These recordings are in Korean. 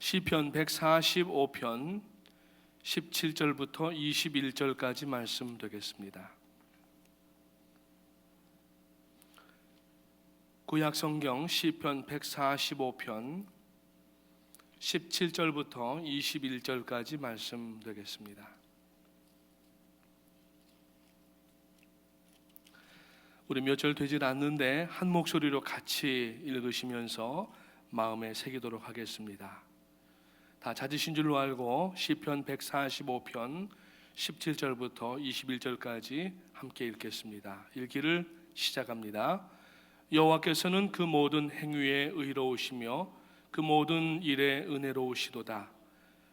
시편 145편 17절부터 21절까지 말씀 되겠습니다. 구약 성경 시편 145편 17절부터 21절까지 말씀 되겠습니다. 우리 몇 절 되질 않는데 한 목소리로 같이 읽으시면서 마음에 새기도록 하겠습니다. 다 찾으신 줄로 알고 시편 145편 17절부터 21절까지 함께 읽겠습니다. 읽기를 시작합니다. 여호와께서는 그 모든 행위에 의로우시며 그 모든 일에 은혜로우시도다.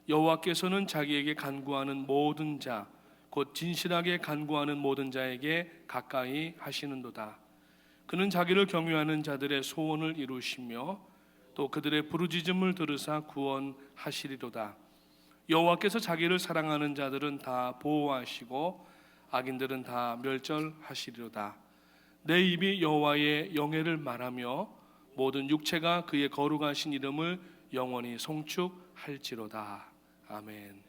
여호와께서는 자기에게 간구하는 모든 자 곧 진실하게 간구하는 모든 자에게 가까이 하시는도다. 그는 자기를 경외하는 자들의 소원을 이루시며 또 그들의 부르짖음을 들으사 구원하시리로다. 여호와께서 자기를 사랑하는 자들은 다 보호하시고 악인들은 다 멸절하시리로다. 내 입이 여호와의 영예를 말하며 모든 육체가 그의 거룩하신 이름을 영원히 송축할지로다. 아멘.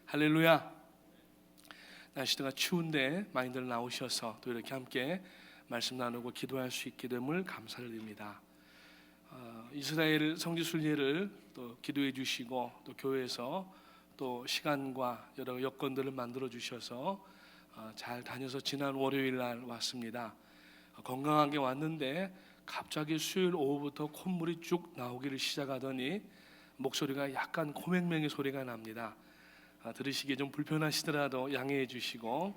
할렐루야. 날씨가 추운데 많이들 나오셔서 또 이렇게 함께 말씀 나누고 기도할 수 있게 됨을 감사를 드립니다. 이스라엘 성지순례를 또 기도해 주시고 또 교회에서 또 시간과 여러 여건들을 만들어 주셔서 잘 다녀서 지난 월요일 날 왔습니다. 건강하게 왔는데 갑자기 수요일 오후부터 콧물이 쭉 나오기를 시작하더니 목소리가 약간 코맹맹이 소리가 납니다. 들으시기에 좀 불편하시더라도 양해해 주시고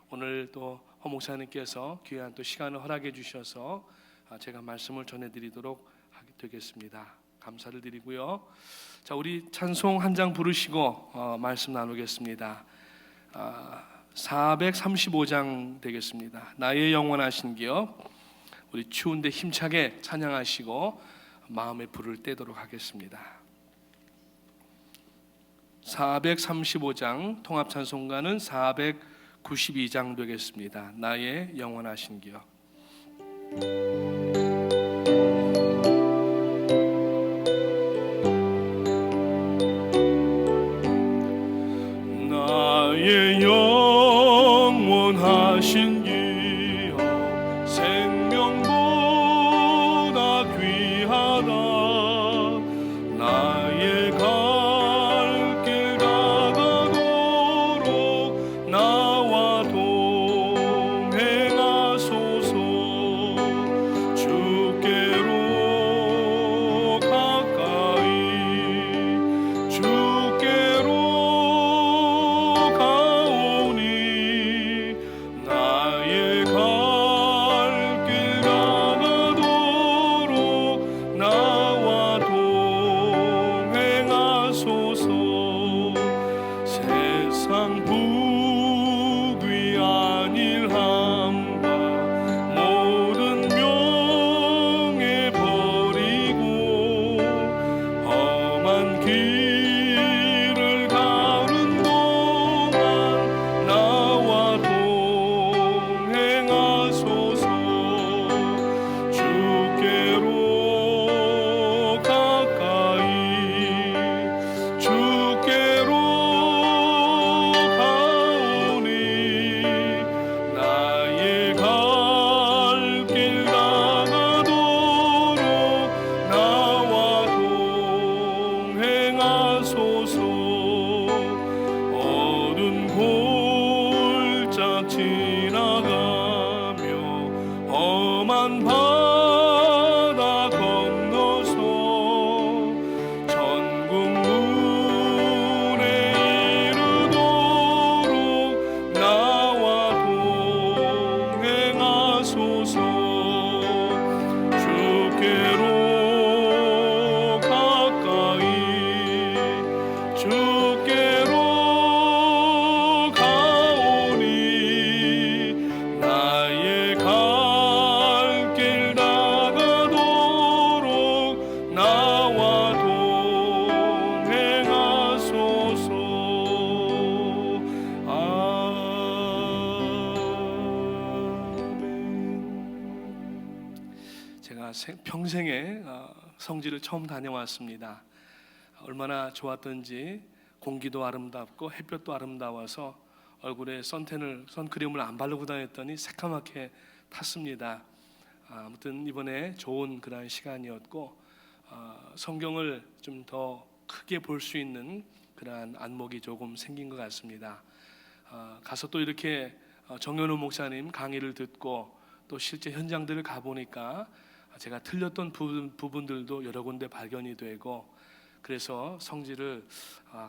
오늘 또 허 목사님께서 귀한 또 시간을 허락해 주셔서 제가 말씀을 전해드리도록 하게 되겠습니다. 감사를 드리고요. 자, 우리 찬송 한 장 부르시고 말씀 나누겠습니다. 435장 되겠습니다. 나의 영원하신 기업. 우리 추운데 힘차게 찬양하시고 마음의 불을 떼도록 하겠습니다. 435장 통합찬송가는 492장 되겠습니다. 나의 영원하신 기업. 나의 영원하신 기업 생명보다 귀하다. 나의 나와 동행하소서. 주께로 가까이 주께로 가오니 나의 갈 길 나가도록 나와 동행하소서. 세상 부귀 안일함과 모든 명예 버리고 험한 길을 가는 동안 나와 동행하소서. 주께로 가까이 주께로 나의 갈 길 나가도록 나와 동행하소서. 어두운 골짝 지나가며 험한 바다 건너서 천국 문에 이르도록 나와 동행하소서. 주께로 가까이 주께로 가오니 나의 갈 길 나가도록 나와 동행하소서. 아멘. 제가 평생에 성지를 처음 다녀왔습니다. 얼마나 좋았던지 공기도 아름답고 햇볕도 아름다워서 얼굴에 선크림을 안 바르고 다녔더니 새까맣게 탔습니다. 아무튼 이번에 좋은 그런 시간이었고 성경을 좀 더 크게 볼 수 있는 그러한 안목이 조금 생긴 것 같습니다. 가서 또 이렇게 정현우 목사님 강의를 듣고 또 실제 현장들을 가보니까 제가 틀렸던 부분들도 여러 군데 발견이 되고, 그래서 성지를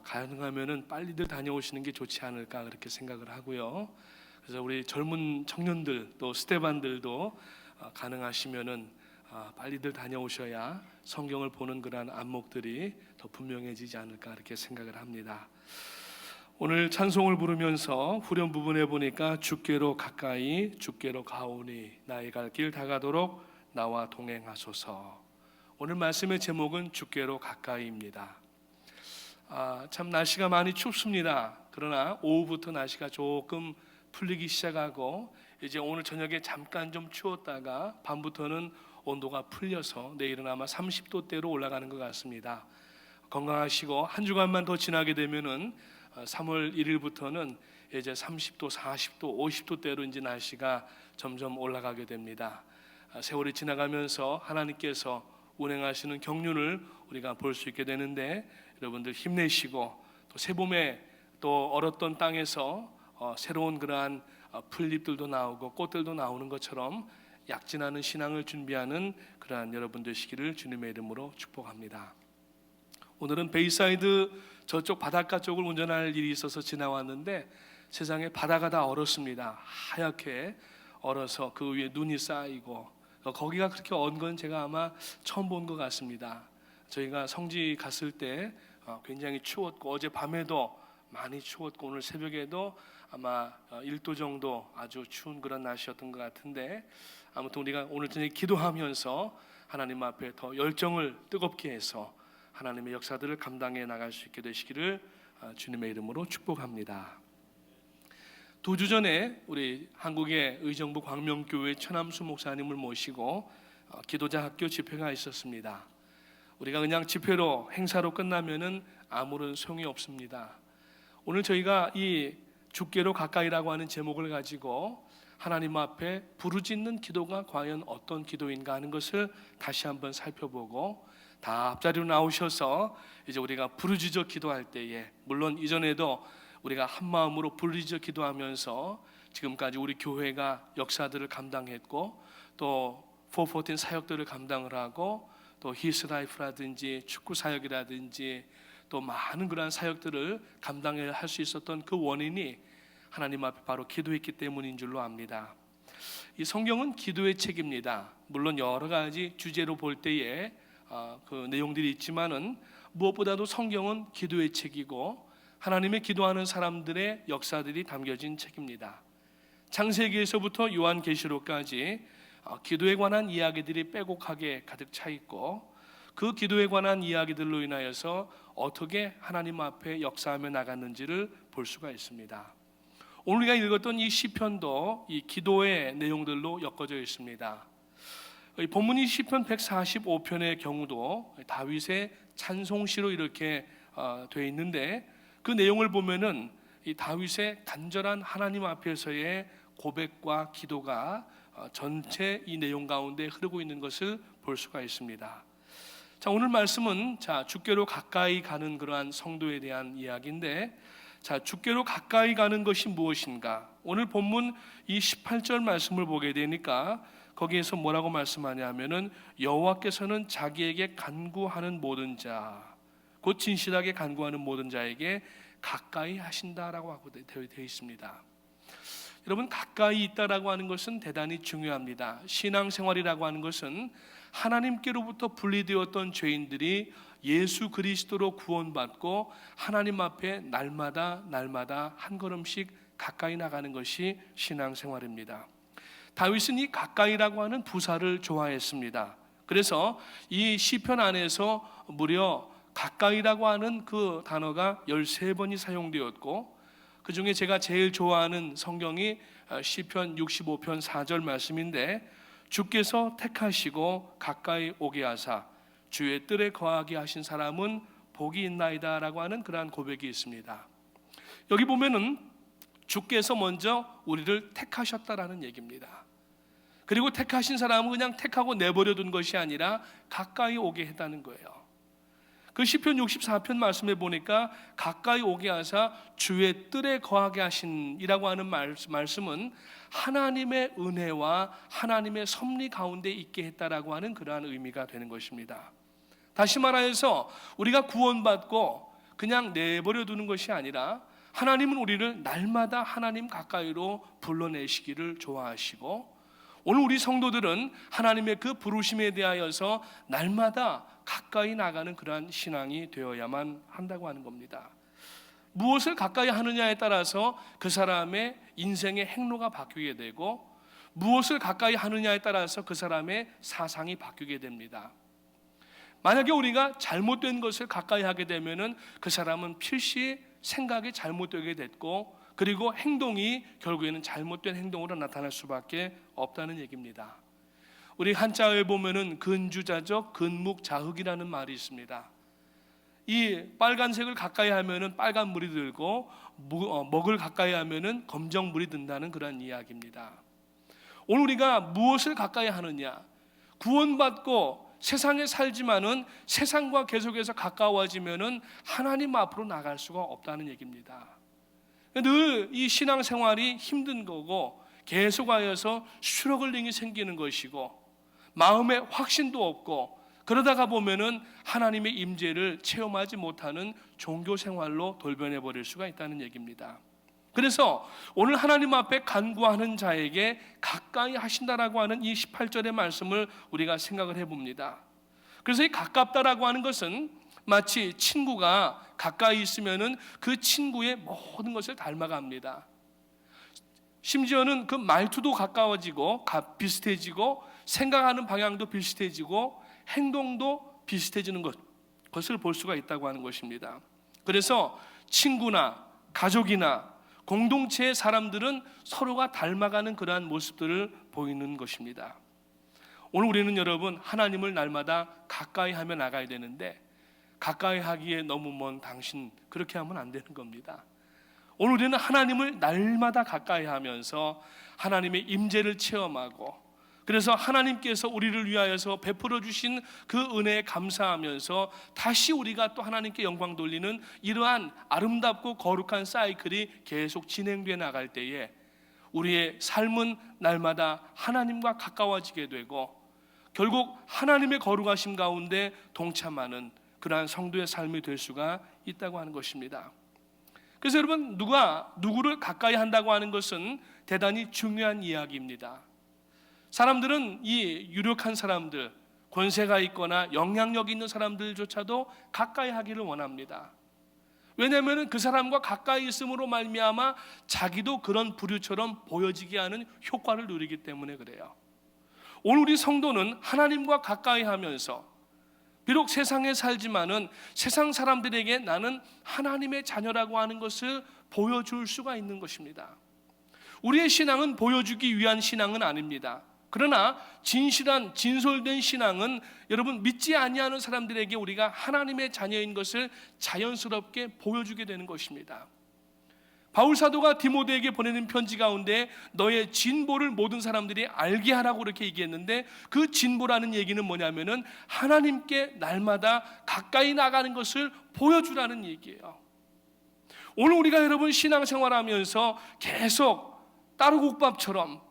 가능하면은 빨리들 다녀오시는 게 좋지 않을까 그렇게 생각을 하고요. 그래서 우리 젊은 청년들 또 스테반들도 가능하시면은 빨리들 다녀오셔야 성경을 보는 그러한 안목들이 더 분명해지지 않을까 그렇게 생각을 합니다. 오늘 찬송을 부르면서 후렴 부분에 보니까 주께로 가까이 주께로 가오니 나의 갈 길 다가도록 나와 동행하소서. 오늘 말씀의 제목은 주께로 가까이입니다. 참 날씨가 많이 춥습니다. 그러나 오후부터 날씨가 조금 풀리기 시작하고 이제 오늘 저녁에 잠깐 좀 추웠다가 밤부터는 온도가 풀려서 내일은 아마 30도대로 올라가는 것 같습니다. 건강하시고 한 주간만 더 지나게 되면은 3월 1일부터는 이제 30도, 40도, 50도대로 이제 날씨가 점점 올라가게 됩니다. 세월이 지나가면서 하나님께서 운행하시는 경륜을 우리가 볼 수 있게 되는데, 여러분들 힘내시고 또 새봄에 또 얼었던 땅에서 새로운 그러한 풀잎들도 나오고 꽃들도 나오는 것처럼 약진하는 신앙을 준비하는 그러한 여러분 되시기를 주님의 이름으로 축복합니다. 오늘은 베이사이드 저쪽 바닷가 쪽을 운전할 일이 있어서 지나왔는데 세상에 바다가 다 얼었습니다. 하얗게 얼어서 그 위에 눈이 쌓이고, 거기가 그렇게 언 건 제가 아마 처음 본 것 같습니다. 저희가 성지 갔을 때 굉장히 추웠고 어제 밤에도 많이 추웠고 오늘 새벽에도 아마 1도 정도 아주 추운 그런 날씨였던 것 같은데, 아무튼 우리가 오늘 저녁에 기도하면서 하나님 앞에 더 열정을 뜨겁게 해서 하나님의 역사들을 감당해 나갈 수 있게 되시기를 주님의 이름으로 축복합니다. 2주 전에 우리 한국의 의정부 광명교회 천암수 목사님을 모시고 기도자 학교 집회가 있었습니다. 우리가 그냥 집회로 행사로 끝나면은 아무런 소용이 없습니다. 오늘 저희가 이 주께로 가까이라고 하는 제목을 가지고 하나님 앞에 부르짖는 기도가 과연 어떤 기도인가 하는 것을 다시 한번 살펴보고, 다 앞자리로 나오셔서 이제 우리가 부르짖어 기도할 때에, 물론 이전에도 우리가 한 마음으로 부르짖어 기도하면서 지금까지 우리 교회가 역사들을 감당했고 또 414 사역들을 감당을 하고 또 히스라이프라든지 축구 사역이라든지 또 많은 그러한 사역들을 감당해야 할 수 있었던 그 원인이 하나님 앞에 바로 기도했기 때문인 줄로 압니다. 이 성경은 기도의 책입니다. 물론 여러 가지 주제로 볼 때에 그 내용들이 있지만은 무엇보다도 성경은 기도의 책이고 하나님의 기도하는 사람들의 역사들이 담겨진 책입니다. 창세기에서부터 요한계시록까지 기도에 관한 이야기들이 빼곡하게 가득 차 있고, 그 기도에 관한 이야기들로 인하여서 어떻게 하나님 앞에 역사하며 나갔는지를 볼 수가 있습니다. 오늘 우리가 읽었던 이 시편도 이 기도의 내용들로 엮어져 있습니다. 본문이 시편 145편의 경우도 다윗의 찬송시로 이렇게 되어 있는데, 그 내용을 보면은 이 다윗의 간절한 하나님 앞에서의 고백과 기도가 전체 이 내용 가운데 흐르고 있는 것을 볼 수가 있습니다. 자, 오늘 말씀은 주께로 가까이 가는 그러한 성도에 대한 이야기인데, 주께로 가까이 가는 것이 무엇인가? 오늘 본문 이 18절 말씀을 보게 되니까 거기에서 뭐라고 말씀하냐면은 여호와께서는 자기에게 간구하는 모든 자, 곧 진실하게 간구하는 모든 자에게 가까이 하신다라고 하고 되어 있습니다. 여러분, 가까이 있다라고 하는 것은 대단히 중요합니다. 신앙생활이라고 하는 것은 하나님께로부터 분리되었던 죄인들이 예수 그리스도로 구원받고 하나님 앞에 날마다 한 걸음씩 가까이 나가는 것이 신앙생활입니다. 다윗은 이 가까이라고 하는 부사를 좋아했습니다. 그래서 이 시편 안에서 무려 가까이라고 하는 그 단어가 13번이 사용되었고, 그 중에 제가 제일 좋아하는 성경이 시편 65편 4절 말씀인데, 주께서 택하시고 가까이 오게 하사 주의 뜰에 거하게 하신 사람은 복이 있나이다라고 하는 그러한 고백이 있습니다. 여기 보면은 주께서 먼저 우리를 택하셨다라는 얘기입니다. 그리고 택하신 사람은 그냥 택하고 내버려 둔 것이 아니라 가까이 오게 했다는 거예요. 그 시편 64편 말씀에 보니까 가까이 오게 하사 주의 뜰에 거하게 하신이라고 하는 말씀은 하나님의 은혜와 하나님의 섭리 가운데 있게 했다라고 하는 그러한 의미가 되는 것입니다. 다시 말하여서 우리가 구원받고 그냥 내버려 두는 것이 아니라 하나님은 우리를 날마다 하나님 가까이로 불러내시기를 좋아하시고, 오늘 우리 성도들은 하나님의 그 부르심에 대하여서 날마다 가까이 나가는 그러한 신앙이 되어야만 한다고 하는 겁니다. 무엇을 가까이 하느냐에 따라서 그 사람의 인생의 행로가 바뀌게 되고, 무엇을 가까이 하느냐에 따라서 그 사람의 사상이 바뀌게 됩니다. 만약에 우리가 잘못된 것을 가까이 하게 되면은 그 사람은 필시 생각이 잘못되게 됐고, 그리고 행동이 결국에는 잘못된 행동으로 나타날 수밖에 없다는 얘기입니다. 우리 한자어에 보면은 근주자적 근묵자흑이라는 말이 있습니다. 이 빨간색을 가까이 하면은 빨간 물이 들고, 먹을 가까이 하면은 검정물이 든다는 그런 이야기입니다. 오늘 우리가 무엇을 가까이 하느냐, 구원받고 세상에 살지만은 세상과 계속해서 가까워지면은 하나님 앞으로 나갈 수가 없다는 얘기입니다. 늘 이 신앙생활이 힘든 거고, 계속하여서 스트러글링이 생기는 것이고, 마음에 확신도 없고, 그러다가 보면은 하나님의 임재를 체험하지 못하는 종교 생활로 돌변해 버릴 수가 있다는 얘기입니다. 그래서 오늘 하나님 앞에 간구하는 자에게 가까이 하신다라고 하는 이 18절의 말씀을 우리가 생각을 해봅니다. 그래서 이 가깝다라고 하는 것은 마치 친구가 가까이 있으면은 그 친구의 모든 것을 닮아갑니다. 심지어는 그 말투도 가까워지고 비슷해지고, 생각하는 방향도 비슷해지고, 행동도 비슷해지는 것을 볼 수가 있다고 하는 것입니다. 그래서 친구나 가족이나 공동체의 사람들은 서로가 닮아가는 그러한 모습들을 보이는 것입니다. 오늘 우리는 여러분 하나님을 날마다 가까이 하며 나가야 되는데, 가까이 하기에 너무 먼 당신, 그렇게 하면 안 되는 겁니다. 오늘 우리는 하나님을 날마다 가까이 하면서 하나님의 임재를 체험하고, 그래서 하나님께서 우리를 위하여서 베풀어 주신 그 은혜에 감사하면서 다시 우리가 또 하나님께 영광 돌리는 이러한 아름답고 거룩한 사이클이 계속 진행되어 나갈 때에 우리의 삶은 날마다 하나님과 가까워지게 되고, 결국 하나님의 거룩하심 가운데 동참하는 그러한 성도의 삶이 될 수가 있다고 하는 것입니다. 그래서 여러분, 누구를 가까이 한다고 하는 것은 대단히 중요한 이야기입니다. 사람들은 이 유력한 사람들, 권세가 있거나 영향력 있는 사람들조차도 가까이 하기를 원합니다. 왜냐하면 그 사람과 가까이 있음으로 말미암아 자기도 그런 부류처럼 보여지게 하는 효과를 누리기 때문에 그래요. 오늘 우리 성도는 하나님과 가까이 하면서 비록 세상에 살지만은 세상 사람들에게 나는 하나님의 자녀라고 하는 것을 보여줄 수가 있는 것입니다. 우리의 신앙은 보여주기 위한 신앙은 아닙니다. 그러나 진실한 진솔된 신앙은 여러분 믿지 아니하는 사람들에게 우리가 하나님의 자녀인 것을 자연스럽게 보여주게 되는 것입니다. 바울 사도가 디모데에게 보내는 편지 가운데 너의 진보를 모든 사람들이 알게 하라고 그렇게 얘기했는데, 그 진보라는 얘기는 뭐냐면은 하나님께 날마다 가까이 나가는 것을 보여주라는 얘기예요. 오늘 우리가 여러분 신앙생활하면서 계속 따로국밥처럼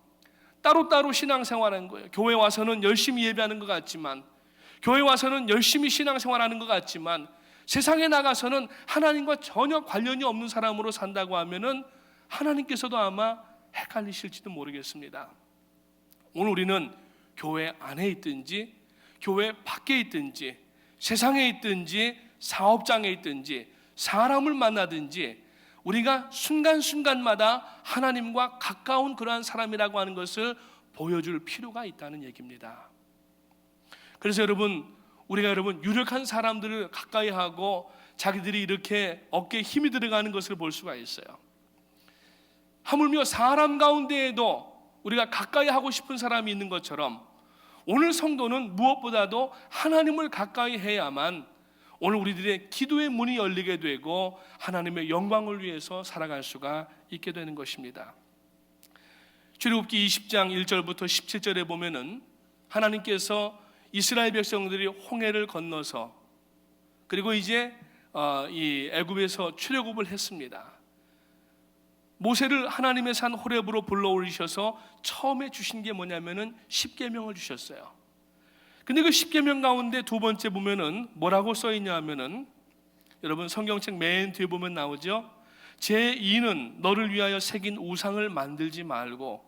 따로따로 신앙생활하는 거예요. 교회 와서는 열심히 예배하는 것 같지만, 교회 와서는 열심히 신앙생활하는 것 같지만, 세상에 나가서는 하나님과 전혀 관련이 없는 사람으로 산다고 하면은 하나님께서도 아마 헷갈리실지도 모르겠습니다. 오늘 우리는 교회 안에 있든지 교회 밖에 있든지 세상에 있든지 사업장에 있든지 사람을 만나든지 우리가 순간순간마다 하나님과 가까운 그러한 사람이라고 하는 것을 보여줄 필요가 있다는 얘기입니다. 그래서 우리가 유력한 사람들을 가까이 하고 자기들이 이렇게 어깨에 힘이 들어가는 것을 볼 수가 있어요. 하물며 사람 가운데에도 우리가 가까이 하고 싶은 사람이 있는 것처럼 오늘 성도는 무엇보다도 하나님을 가까이 해야만 오늘 우리들의 기도의 문이 열리게 되고 하나님의 영광을 위해서 살아갈 수가 있게 되는 것입니다. 출애굽기 20장 1절부터 17절에 보면은 하나님께서 이스라엘 백성들이 홍해를 건너서 그리고 이제 이 애굽에서 출애굽을 했습니다. 모세를 하나님의 산 호렙으로 불러올리셔서 처음에 주신 게 뭐냐면은 십계명을 주셨어요. 근데 그 십계명 가운데 두 번째 보면은 뭐라고 써 있냐 하면은, 여러분 성경책 맨 뒤에 보면 나오죠. 제2는 너를 위하여 새긴 우상을 만들지 말고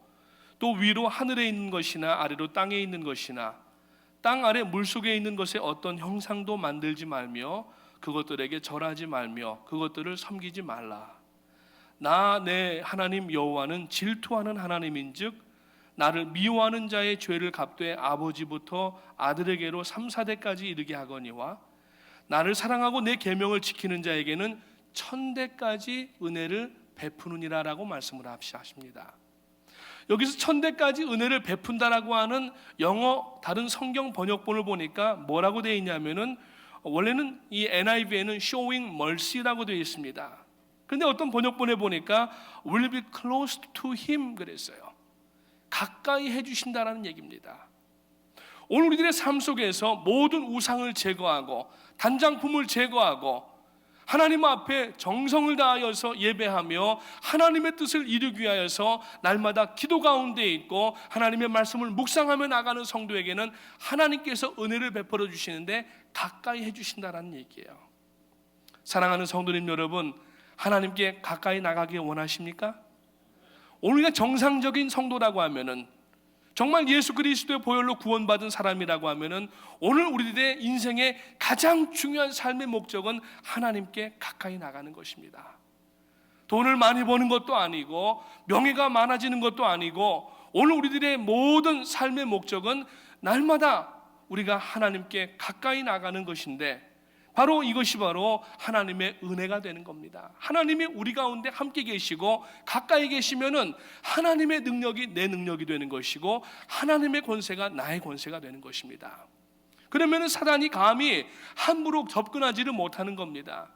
또 위로 하늘에 있는 것이나 아래로 땅에 있는 것이나 땅 아래 물속에 있는 것에 어떤 형상도 만들지 말며 그것들에게 절하지 말며 그것들을 섬기지 말라. 나 내 하나님 여호와는 질투하는 하나님인즉 나를 미워하는 자의 죄를 갚되 아버지부터 아들에게로 3, 4대까지 이르게 하거니와 나를 사랑하고 내 계명을 지키는 자에게는 1000대까지 은혜를 베푸느니라 라고 말씀을 하십니다. 여기서 1000대까지 은혜를 베푼다라고 하는 영어 다른 성경 번역본을 보니까 뭐라고 되어 있냐면은, 원래는 이 NIV에는 showing mercy라고 되어 있습니다. 그런데 어떤 번역본에 보니까 will be close to him 그랬어요. 가까이 해주신다라는 얘기입니다. 오늘 우리들의 삶 속에서 모든 우상을 제거하고 단장품을 제거하고 하나님 앞에 정성을 다하여서 예배하며 하나님의 뜻을 이루기 위하여서 날마다 기도 가운데 있고 하나님의 말씀을 묵상하며 나가는 성도에게는 하나님께서 은혜를 베풀어 주시는데 가까이 해주신다라는 얘기예요. 사랑하는 성도님 여러분, 하나님께 가까이 나가기 원하십니까? 오늘 우리가 정상적인 성도라고 하면은, 정말 예수 그리스도의 보혈로 구원받은 사람이라고 하면은, 오늘 우리들의 인생의 가장 중요한 삶의 목적은 하나님께 가까이 나가는 것입니다. 돈을 많이 버는 것도 아니고 명예가 많아지는 것도 아니고, 오늘 우리들의 모든 삶의 목적은 날마다 우리가 하나님께 가까이 나가는 것인데, 바로 이것이 바로 하나님의 은혜가 되는 겁니다. 하나님이 우리 가운데 함께 계시고 가까이 계시면은 하나님의 능력이 내 능력이 되는 것이고 하나님의 권세가 나의 권세가 되는 것입니다. 그러면은 사단이 감히 함부로 접근하지를 못하는 겁니다.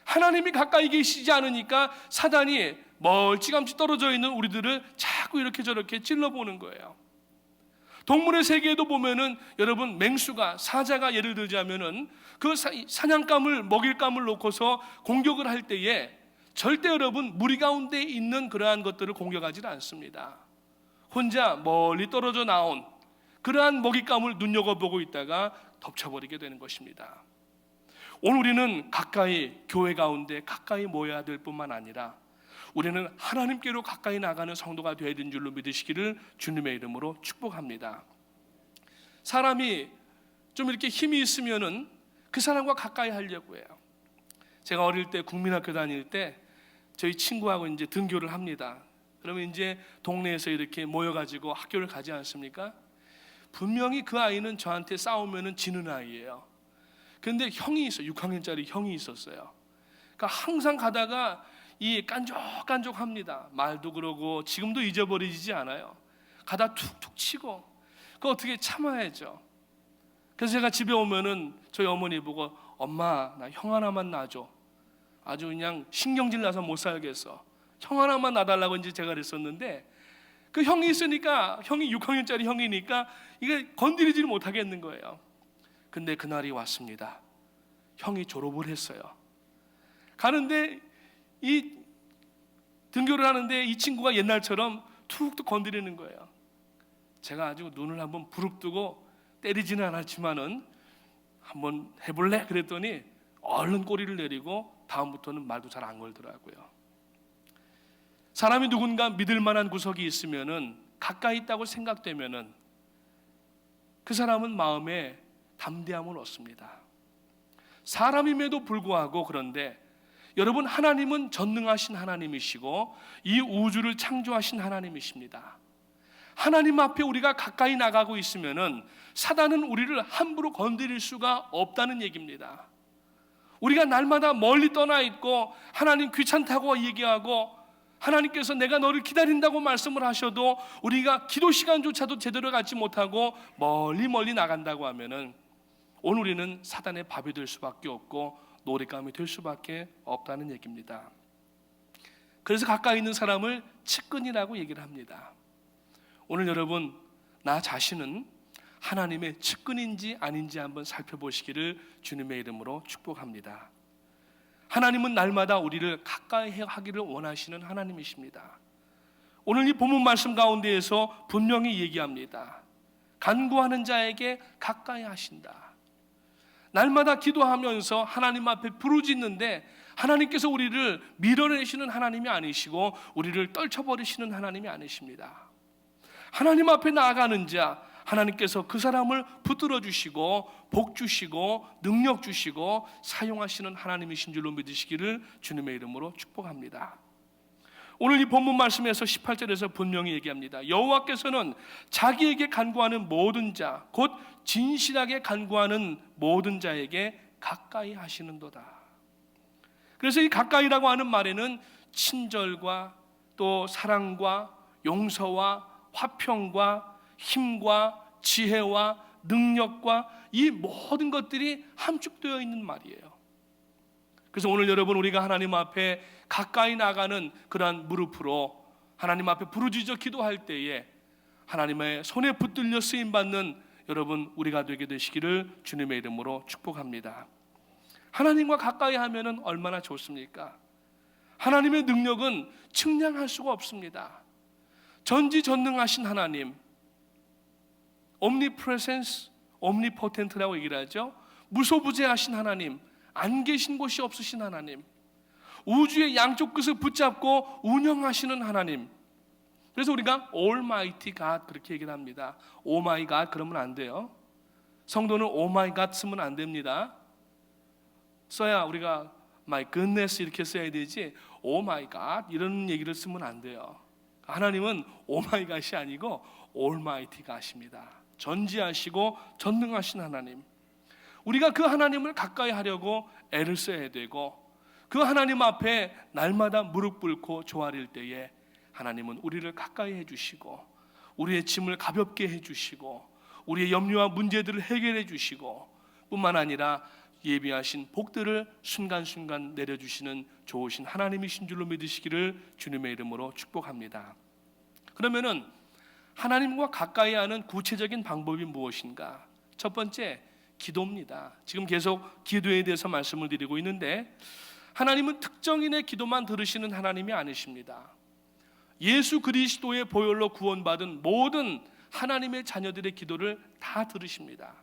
하나님이 가까이 계시지 않으니까 사단이 멀찌감치 떨어져 있는 우리들을 자꾸 이렇게 저렇게 찔러보는 거예요. 동물의 세계에도 보면은 여러분, 맹수가, 사자가 예를 들자면은 그 사냥감을, 먹일감을 놓고서 공격을 할 때에 절대 여러분 무리 가운데 있는 그러한 것들을 공격하지 않습니다. 혼자 멀리 떨어져 나온 그러한 먹잇감을 눈여겨보고 있다가 덮쳐버리게 되는 것입니다. 오늘 우리는 가까이, 교회 가운데 가까이 모여야 될 뿐만 아니라 우리는 하나님께로 가까이 나가는 성도가 되어야 되는 줄로 믿으시기를 주님의 이름으로 축복합니다. 사람이 좀 이렇게 힘이 있으면은 그 사람과 가까이 하려고 해요. 제가 어릴 때 국민학교 다닐 때 저희 친구하고 이제 등교를 합니다. 그러면 이제 동네에서 이렇게 모여가지고 학교를 가지 않습니까? 분명히 그 아이는 저한테 싸우면은 지는 아이예요. 그런데 형이 있어요. 6학년짜리 형이 있었어요. 그러니까 항상 가다가 이 깐족깐족합니다. 말도 그러고 지금도 잊어버리지 않아요. 가다 툭툭 치고 그거 어떻게 참아야죠. 그래서 제가 집에 오면은 저희 어머니 보고 엄마 나 형 하나만 놔줘. 아주 그냥 신경질 나서 못 살겠어. 형 하나만 놔달라고 이제 제가 그랬었는데 그 형이 있으니까 형이 6학년짜리 형이니까 이게 건드리지를 못하겠는 거예요. 근데 그날이 왔습니다. 형이 졸업을 했어요. 가는데 이 등교를 하는데 이 친구가 옛날처럼 툭툭 건드리는 거예요. 제가 아주 눈을 한번 부릅뜨고 때리지는 않았지만은 한번 해볼래? 그랬더니 얼른 꼬리를 내리고 다음부터는 말도 잘 안 걸더라고요. 사람이 누군가 믿을 만한 구석이 있으면은 가까이 있다고 생각되면은 그 사람은 마음에 담대함을 얻습니다. 사람임에도 불구하고 그런데 여러분, 하나님은 전능하신 하나님이시고 이 우주를 창조하신 하나님이십니다. 하나님 앞에 우리가 가까이 나가고 있으면은 사단은 우리를 함부로 건드릴 수가 없다는 얘기입니다. 우리가 날마다 멀리 떠나 있고 하나님 귀찮다고 얘기하고 하나님께서 내가 너를 기다린다고 말씀을 하셔도 우리가 기도 시간조차도 제대로 갖지 못하고 멀리 나간다고 하면은 오늘 우리는 사단의 밥이 될 수밖에 없고 놀잇감이 될 수밖에 없다는 얘기입니다. 그래서 가까이 있는 사람을 측근이라고 얘기를 합니다. 오늘 여러분, 나 자신은 하나님의 측근인지 아닌지 한번 살펴보시기를 주님의 이름으로 축복합니다. 하나님은 날마다 우리를 가까이 하기를 원하시는 하나님이십니다. 오늘 이 본문 말씀 가운데에서 분명히 얘기합니다. 간구하는 자에게 가까이 하신다. 날마다 기도하면서 하나님 앞에 부르짖는데 하나님께서 우리를 밀어내시는 하나님이 아니시고 우리를 떨쳐버리시는 하나님이 아니십니다. 하나님 앞에 나아가는 자, 하나님께서 그 사람을 붙들어 주시고 복 주시고 능력 주시고 사용하시는 하나님이신 줄로 믿으시기를 주님의 이름으로 축복합니다. 오늘 이 본문 말씀에서 18절에서 분명히 얘기합니다. 여호와께서는 자기에게 간구하는 모든 자, 곧 진실하게 간구하는 모든 자에게 가까이 하시는도다. 그래서 이 가까이라고 하는 말에는 친절과 또 사랑과 용서와 화평과 힘과 지혜와 능력과 이 모든 것들이 함축되어 있는 말이에요. 그래서 오늘 여러분, 우리가 하나님 앞에 가까이 나가는 그러한 무릎으로 하나님 앞에 부르짖어 기도할 때에 하나님의 손에 붙들려 쓰임받는 여러분 우리가 되게 되시기를 주님의 이름으로 축복합니다. 하나님과 가까이 하면 얼마나 좋습니까? 하나님의 능력은 측량할 수가 없습니다. 전지전능하신 하나님, omnipresence, omnipotent라고 얘기를 하죠. 무소부재하신 하나님, 안 계신 곳이 없으신 하나님, 우주의 양쪽 끝을 붙잡고 운영하시는 하나님. 그래서 우리가 Almighty God 그렇게 얘기를 합니다. Oh my God 그러면 안 돼요. 성도는 Oh my God 쓰면 안 됩니다. 써야 우리가 My goodness 이렇게 써야 되지 Oh my God 이런 얘기를 쓰면 안 돼요. 하나님은 Oh my God이 아니고 Almighty God입니다. 전지하시고 전능하신 하나님. 우리가 그 하나님을 가까이 하려고 애를 써야 되고 그 하나님 앞에 날마다 무릎 꿇고 조아릴 때에 하나님은 우리를 가까이 해주시고 우리의 짐을 가볍게 해주시고 우리의 염려와 문제들을 해결해 주시고 뿐만 아니라 예비하신 복들을 순간순간 내려주시는 좋으신 하나님이신 줄로 믿으시기를 주님의 이름으로 축복합니다. 그러면은 하나님과 가까이 하는 구체적인 방법이 무엇인가? 첫 번째, 기도입니다. 지금 계속 기도에 대해서 말씀을 드리고 있는데 하나님은 특정인의 기도만 들으시는 하나님이 아니십니다. 예수 그리스도의 보혈로 구원받은 모든 하나님의 자녀들의 기도를 다 들으십니다.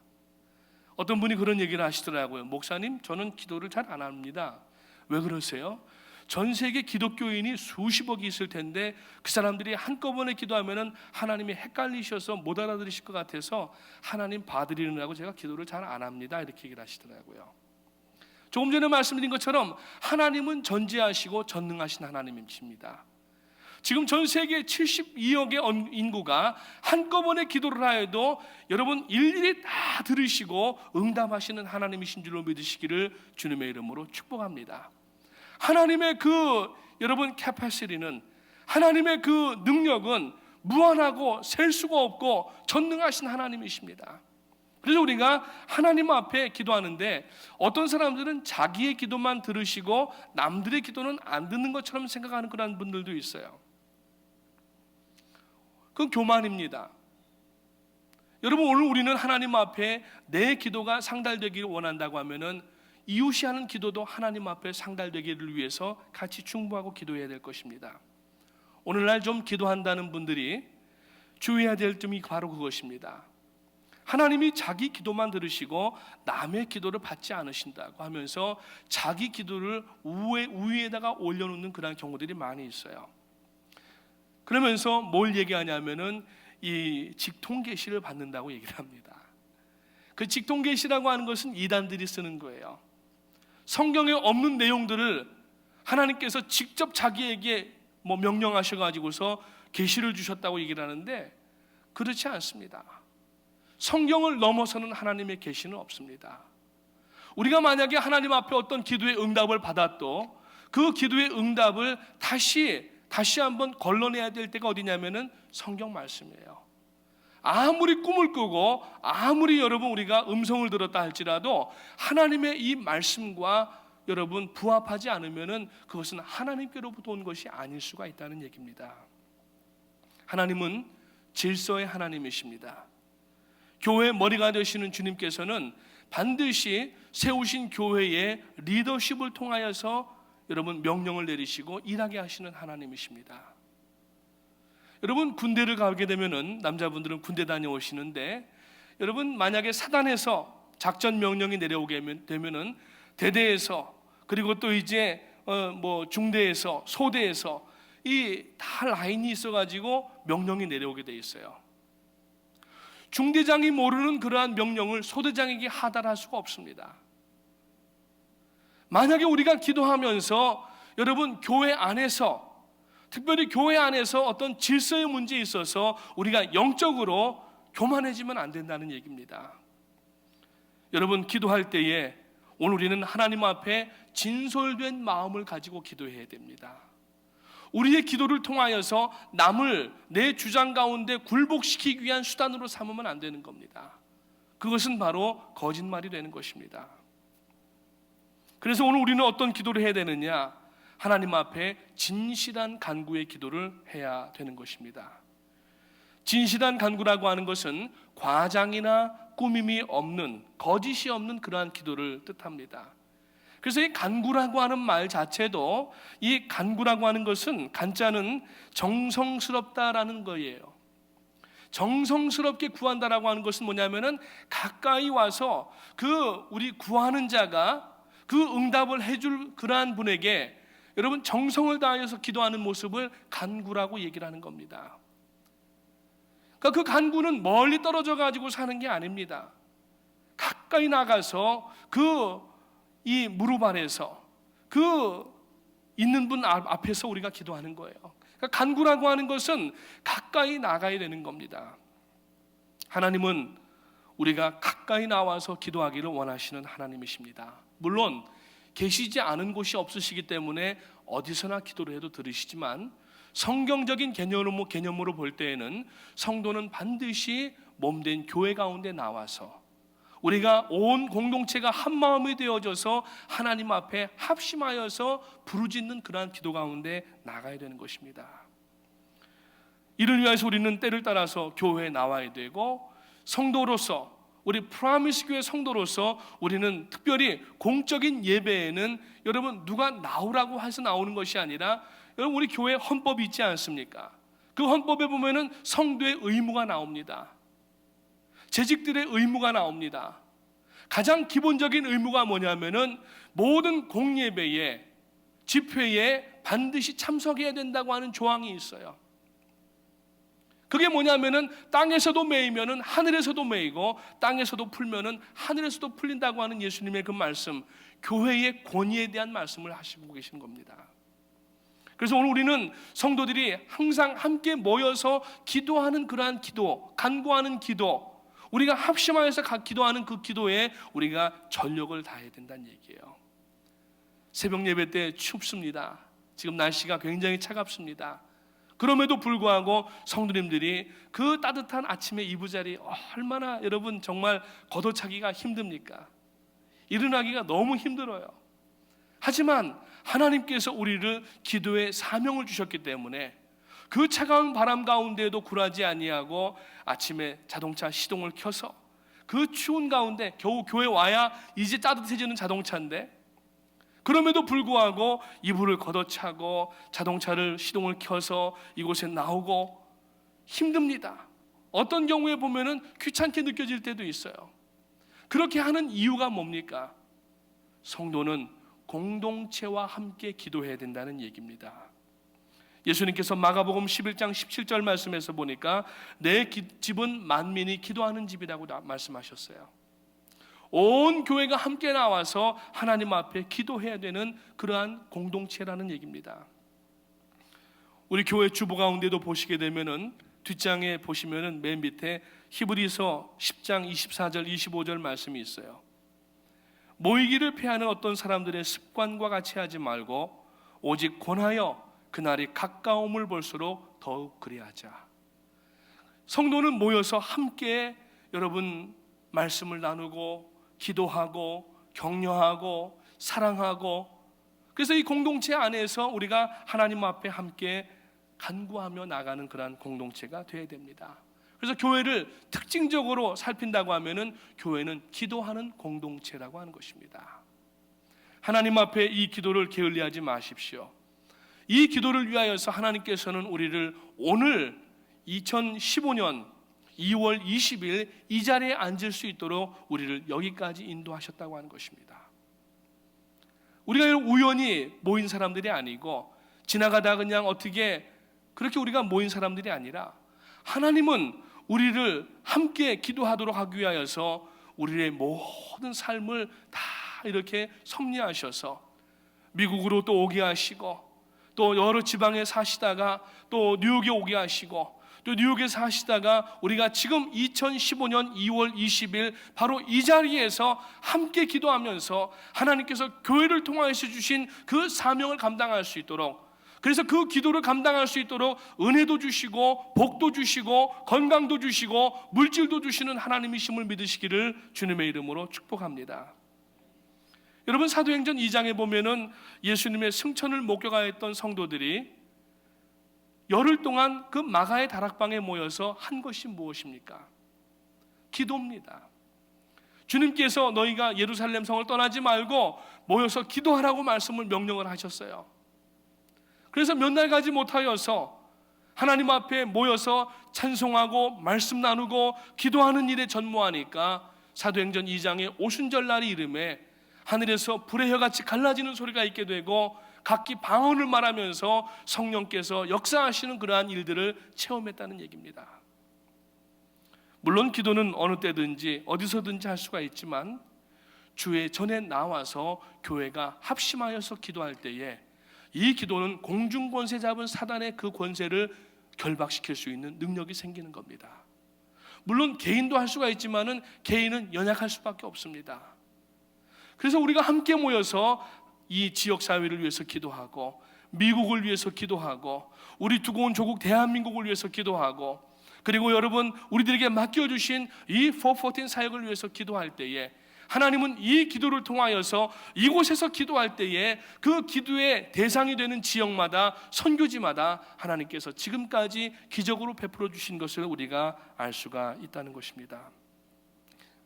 어떤 분이 그런 얘기를 하시더라고요. 목사님, 저는 기도를 잘 안 합니다. 왜 그러세요? 전 세계 기독교인이 수십억이 있을 텐데 그 사람들이 한꺼번에 기도하면은 하나님이 헷갈리셔서 못 알아들으실 것 같아서 하나님 봐드리느라고 제가 기도를 잘 안 합니다. 이렇게 얘기를 하시더라고요. 조금 전에 말씀드린 것처럼 하나님은 전지하시고 전능하신 하나님이십니다. 지금 전 세계 72억의 인구가 한꺼번에 기도를 하여도 여러분 일일이 다 들으시고 응답하시는 하나님이신 줄로 믿으시기를 주님의 이름으로 축복합니다. 하나님의 그 여러분 캐파시티는, 하나님의 그 능력은 무한하고 셀 수가 없고 전능하신 하나님이십니다. 그래서 우리가 하나님 앞에 기도하는데 어떤 사람들은 자기의 기도만 들으시고 남들의 기도는 안 듣는 것처럼 생각하는 그런 분들도 있어요. 그건 교만입니다. 여러분, 오늘 우리는 하나님 앞에 내 기도가 상달되기를 원한다고 하면은 이웃이 하는 기도도 하나님 앞에 상달되기를 위해서 같이 충고하고 기도해야 될 것입니다. 오늘날 좀 기도한다는 분들이 주의해야 될 점이 바로 그것입니다. 하나님이 자기 기도만 들으시고 남의 기도를 받지 않으신다고 하면서 자기 기도를 우위에다가 올려놓는 그런 경우들이 많이 있어요. 그러면서 뭘 얘기하냐면은 이 직통계시를 받는다고 얘기를 합니다. 그 직통계시라고 하는 것은 이단들이 쓰는 거예요. 성경에 없는 내용들을 하나님께서 직접 자기에게 명령하셔가지고서 계시를 주셨다고 얘기를 하는데 그렇지 않습니다. 성경을 넘어서는 하나님의 계시는 없습니다. 우리가 만약에 하나님 앞에 어떤 기도의 응답을 받았도 그 기도의 응답을 다시 한번 걸러내야 될 때가 어디냐면은 성경 말씀이에요. 아무리 꿈을 꾸고 아무리 여러분 우리가 음성을 들었다 할지라도 하나님의 이 말씀과 여러분 부합하지 않으면은 그것은 하나님께로부터 온 것이 아닐 수가 있다는 얘기입니다. 하나님은 질서의 하나님이십니다. 교회의 머리가 되시는 주님께서는 반드시 세우신 교회의 리더십을 통하여서 여러분 명령을 내리시고 일하게 하시는 하나님이십니다. 여러분 군대를 가게 되면은 남자분들은 군대 다녀오시는데 여러분 만약에 사단에서 작전 명령이 내려오게 되면은 대대에서 그리고 또 이제 중대에서 소대에서 이 다 라인이 있어가지고 명령이 내려오게 돼 있어요. 중대장이 모르는 그러한 명령을 소대장에게 하달할 수가 없습니다. 만약에 우리가 기도하면서 여러분 교회 안에서 특별히 교회 안에서 어떤 질서의 문제에 있어서 우리가 영적으로 교만해지면 안 된다는 얘기입니다. 여러분 기도할 때에 오늘 우리는 하나님 앞에 진솔된 마음을 가지고 기도해야 됩니다. 우리의 기도를 통하여서 남을 내 주장 가운데 굴복시키기 위한 수단으로 삼으면 안 되는 겁니다. 그것은 바로 거짓말이 되는 것입니다. 그래서 오늘 우리는 어떤 기도를 해야 되느냐? 하나님 앞에 진실한 간구의 기도를 해야 되는 것입니다. 진실한 간구라고 하는 것은 과장이나 꾸밈이 없는, 거짓이 없는 그러한 기도를 뜻합니다. 그래서 이 간구라고 하는 말 자체도, 이 간구라고 하는 것은 간자는 정성스럽다라는 거예요. 정성스럽게 구한다라고 하는 것은 뭐냐면은 가까이 와서 우리 구하는 자가 그 응답을 해줄 그러한 분에게 여러분 정성을 다하여서 기도하는 모습을 간구라고 얘기를 하는 겁니다. 그러니까 그 간구는 멀리 떨어져 가지고 사는 게 아닙니다. 가까이 나가서 이 무릎 아래서 있는 분 앞에서 우리가 기도하는 거예요. 그러니까 간구라고 하는 것은 가까이 나가야 되는 겁니다. 하나님은 우리가 가까이 나와서 기도하기를 원하시는 하나님이십니다. 물론 계시지 않은 곳이 없으시기 때문에 어디서나 기도를 해도 들으시지만 성경적인 개념으로 볼 때에는 성도는 반드시 몸된 교회 가운데 나와서 우리가 온 공동체가 한 마음이 되어져서 하나님 앞에 합심하여서 부르짖는 그러한 기도 가운데 나가야 되는 것입니다. 이를 위해서 우리는 때를 따라서 교회에 나와야 되고, 성도로서 우리 프라미스 교회 성도로서 우리는 특별히 공적인 예배에는 여러분 누가 나오라고 해서 나오는 것이 아니라, 여러분 우리 교회 헌법이 있지 않습니까? 그 헌법에 보면은 성도의 의무가 나옵니다. 재직들의 의무가 나옵니다. 가장 기본적인 의무가 뭐냐면은 모든 공예배에, 집회에 반드시 참석해야 된다고 하는 조항이 있어요. 그게 뭐냐면은 땅에서도 매이면은 하늘에서도 매이고 땅에서도 풀면은 하늘에서도 풀린다고 하는 예수님의 그 말씀, 교회의 권위에 대한 말씀을 하시고 계신 겁니다. 그래서 오늘 우리는 성도들이 항상 함께 모여서 기도하는 그러한 기도, 간구하는 기도, 우리가 합심하여서 기도하는 그 기도에 우리가 전력을 다해야 된다는 얘기예요. 새벽 예배 때 춥습니다. 지금 날씨가 굉장히 차갑습니다. 그럼에도 불구하고 성도님들이 그 따뜻한 아침의 이부자리 얼마나 여러분 정말 걷어차기가 힘듭니까? 일어나기가 너무 힘들어요. 하지만 하나님께서 우리를 기도의 사명을 주셨기 때문에 그 차가운 바람 가운데에도 굴하지 아니하고 아침에 자동차 시동을 켜서 그 추운 가운데 겨우 교회 와야 이제 따뜻해지는 자동차인데, 그럼에도 불구하고 이불을 걷어차고 자동차를 시동을 켜서 이곳에 나오고 힘듭니다. 어떤 경우에 보면은 귀찮게 느껴질 때도 있어요. 그렇게 하는 이유가 뭡니까? 성도는 공동체와 함께 기도해야 된다는 얘기입니다. 예수님께서 마가복음 11장 17절 말씀에서 보니까 내 집은 만민이 기도하는 집이라고 말씀하셨어요. 온 교회가 함께 나와서 하나님 앞에 기도해야 되는 그러한 공동체라는 얘기입니다. 우리 교회 주보 가운데도 보시게 되면은 뒷장에 보시면은 맨 밑에 히브리서 10장 24절 25절 말씀이 있어요. 모이기를 피하는 어떤 사람들의 습관과 같이 하지 말고 오직 권하여 그날이 가까움을 볼수록 더욱 그리하자. 성도는 모여서 함께 여러분 말씀을 나누고 기도하고 격려하고 사랑하고, 그래서 이 공동체 안에서 우리가 하나님 앞에 함께 간구하며 나가는 그러한 공동체가 되어야 됩니다. 그래서 교회를 특징적으로 살핀다고 하면은 교회는 기도하는 공동체라고 하는 것입니다. 하나님 앞에 이 기도를 게을리하지 마십시오. 이 기도를 위하여서 하나님께서는 우리를 오늘 2015년 2월 20일 이 자리에 앉을 수 있도록 우리를 여기까지 인도하셨다고 하는 것입니다. 우리가 우연히 모인 사람들이 아니고 지나가다 그냥 어떻게 그렇게 우리가 모인 사람들이 아니라 하나님은 우리를 함께 기도하도록 하기 위하여서 우리의 모든 삶을 다 이렇게 섭리하셔서 미국으로 또 오게 하시고, 또 여러 지방에 사시다가 또 뉴욕에 오게 하시고, 또 뉴욕에 사시다가 우리가 지금 2015년 2월 20일 바로 이 자리에서 함께 기도하면서 하나님께서 교회를 통하여서 주신 그 사명을 감당할 수 있도록, 그래서 그 기도를 감당할 수 있도록 은혜도 주시고 복도 주시고 건강도 주시고 물질도 주시는 하나님이심을 믿으시기를 주님의 이름으로 축복합니다. 여러분, 사도행전 2장에 보면은 예수님의 승천을 목격하였던 성도들이 열흘 동안 그 마가의 다락방에 모여서 한 것이 무엇입니까? 기도입니다. 주님께서 너희가 예루살렘 성을 떠나지 말고 모여서 기도하라고 말씀을 명령을 하셨어요. 그래서 몇 날 가지 못하여서 하나님 앞에 모여서 찬송하고 말씀 나누고 기도하는 일에 전무하니까 사도행전 2장의 오순절날이 이름에 하늘에서 불의 혀같이 갈라지는 소리가 있게 되고 각기 방언을 말하면서 성령께서 역사하시는 그러한 일들을 체험했다는 얘기입니다. 물론 기도는 어느 때든지 어디서든지 할 수가 있지만 주의 전에 나와서 교회가 합심하여서 기도할 때에 이 기도는 공중권세 잡은 사단의 그 권세를 결박시킬 수 있는 능력이 생기는 겁니다. 물론 개인도 할 수가 있지만은 개인은 연약할 수밖에 없습니다. 그래서 우리가 함께 모여서 이 지역사회를 위해서 기도하고 미국을 위해서 기도하고 우리 두고 온 조국 대한민국을 위해서 기도하고, 그리고 여러분 우리들에게 맡겨주신 이 414 사역을 위해서 기도할 때에 하나님은 이 기도를 통하여서 이곳에서 기도할 때에 그 기도의 대상이 되는 지역마다 선교지마다 하나님께서 지금까지 기적으로 베풀어 주신 것을 우리가 알 수가 있다는 것입니다.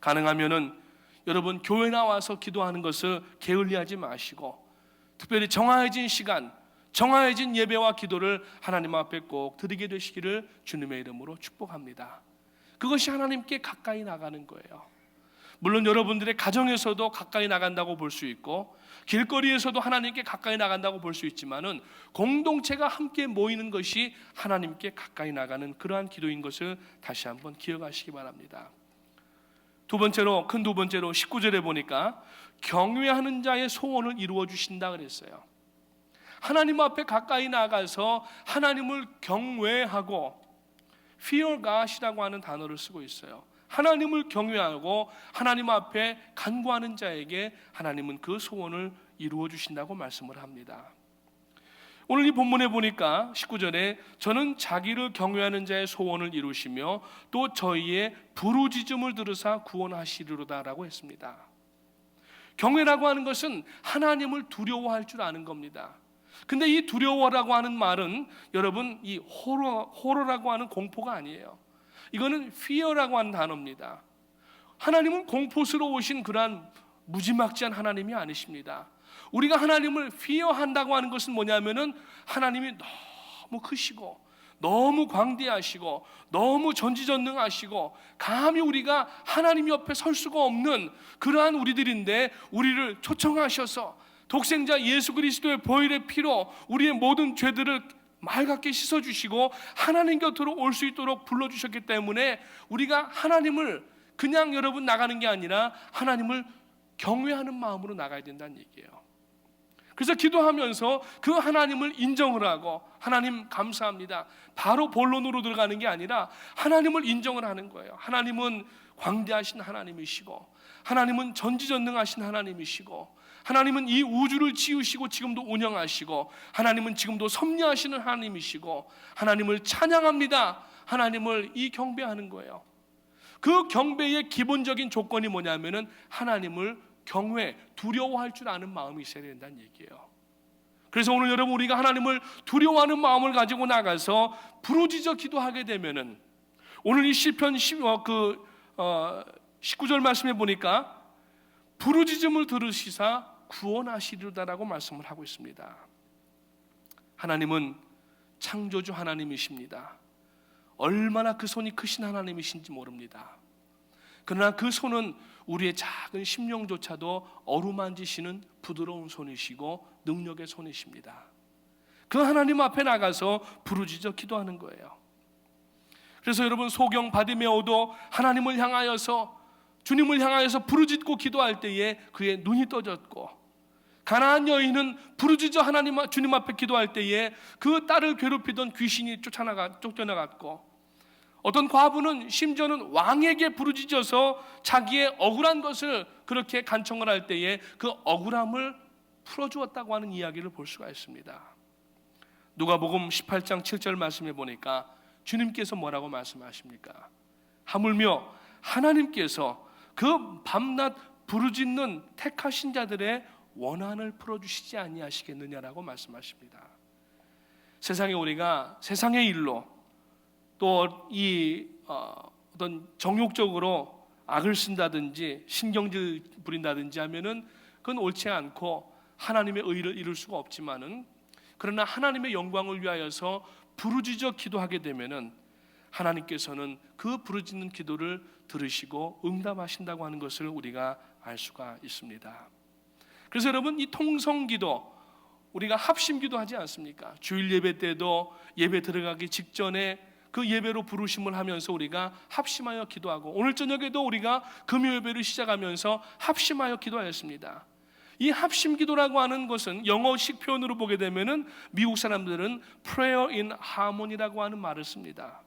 가능하면은 여러분 교회 나와서 기도하는 것을 게을리하지 마시고 특별히 정화해진 시간, 정화해진 예배와 기도를 하나님 앞에 꼭 드리게 되시기를 주님의 이름으로 축복합니다. 그것이 하나님께 가까이 나가는 거예요. 물론 여러분들의 가정에서도 가까이 나간다고 볼 수 있고 길거리에서도 하나님께 가까이 나간다고 볼 수 있지만은 공동체가 함께 모이는 것이 하나님께 가까이 나가는 그러한 기도인 것을 다시 한번 기억하시기 바랍니다. 두 번째로 19절에 보니까 경외하는 자의 소원을 이루어 주신다 그랬어요. 하나님 앞에 가까이 나가서 하나님을 경외하고 fear God이라고 하는 단어를 쓰고 있어요. 하나님을 경외하고 하나님 앞에 간구하는 자에게 하나님은 그 소원을 이루어 주신다고 말씀을 합니다. 오늘 이 본문에 보니까 19절에 저는 자기를 경외하는 자의 소원을 이루시며 또 저희의 부르짖음을 들으사 구원하시리로다라고 했습니다. 경외라고 하는 것은 하나님을 두려워할 줄 아는 겁니다. 근데 이 두려워라고 하는 말은 여러분 이 호러라고 하는 공포가 아니에요. 이거는 fear라고 하는 단어입니다. 하나님은 공포스러우신 그러한 무지막지한 하나님이 아니십니다. 우리가 하나님을 fear한다고 하는 것은 뭐냐면은 하나님이 너무 크시고 너무 광대하시고 너무 전지전능하시고 감히 우리가 하나님 옆에 설 수가 없는 그러한 우리들인데 우리를 초청하셔서 독생자 예수 그리스도의 보혈의 피로 우리의 모든 죄들을 맑게 씻어주시고 하나님 곁으로 올 수 있도록 불러주셨기 때문에 우리가 하나님을 그냥 여러분 나가는 게 아니라 하나님을 경외하는 마음으로 나가야 된다는 얘기예요. 그래서 기도하면서 그 하나님을 인정을 하고 하나님 감사합니다. 바로 본론으로 들어가는 게 아니라 하나님을 인정을 하는 거예요. 하나님은 광대하신 하나님이시고 하나님은 전지전능하신 하나님이시고 하나님은 이 우주를 지으시고 지금도 운영하시고 하나님은 지금도 섭리하시는 하나님이시고 하나님을 찬양합니다. 하나님을 이 경배하는 거예요. 그 경배의 기본적인 조건이 뭐냐면은 하나님을 경외, 두려워할 줄 아는 마음이 있어야 된다는 얘기예요. 그래서 오늘 여러분, 우리가 하나님을 두려워하는 마음을 가지고 나가서 부르짖어 기도하게 되면은, 오늘 이 시편 19절 말씀에 보니까 부르짖음을 들으시사 구원하시리로다라고 말씀을 하고 있습니다. 하나님은 창조주 하나님이십니다. 얼마나 그 손이 크신 하나님이신지 모릅니다. 그러나 그 손은 우리의 작은 심령조차도 어루만지시는 부드러운 손이시고 능력의 손이십니다. 그 하나님 앞에 나가서 부르짖어 기도하는 거예요. 그래서 여러분, 소경 바디메오도 하나님을 향하여서, 주님을 향하여서 부르짖고 기도할 때에 그의 눈이 떠졌고, 가나안 여인은 부르짖어 주님 앞에 기도할 때에 그 딸을 괴롭히던 귀신이 쫓겨나갔고, 어떤 과부는 심지어는 왕에게 부르짖어서 자기의 억울한 것을 그렇게 간청을 할 때에 그 억울함을 풀어주었다고 하는 이야기를 볼 수가 있습니다. 누가복음 18장 7절 말씀해 보니까 주님께서 뭐라고 말씀하십니까? 하물며 하나님께서 그 밤낮 부르짖는 택하신 자들의 원한을 풀어주시지 아니하시겠느냐라고 말씀하십니다. 세상에 우리가 세상의 일로 또 어떤 정욕적으로 악을 쓴다든지 신경질 부린다든지 하면은 그건 옳지 않고 하나님의 의를 이룰 수가 없지만은, 그러나 하나님의 영광을 위하여서 부르짖어 기도하게 되면은 하나님께서는 그 부르짖는 기도를 들으시고 응답하신다고 하는 것을 우리가 알 수가 있습니다. 그래서 여러분, 이 통성기도, 우리가 합심기도 하지 않습니까? 주일 예배 때도 예배 들어가기 직전에 그 예배로 부르심을 하면서 우리가 합심하여 기도하고, 오늘 저녁에도 우리가 금요 예배를 시작하면서 합심하여 기도하였습니다. 이 합심기도라고 하는 것은 영어식 표현으로 보게 되면은 미국 사람들은 prayer in harmony라고 하는 말을 씁니다.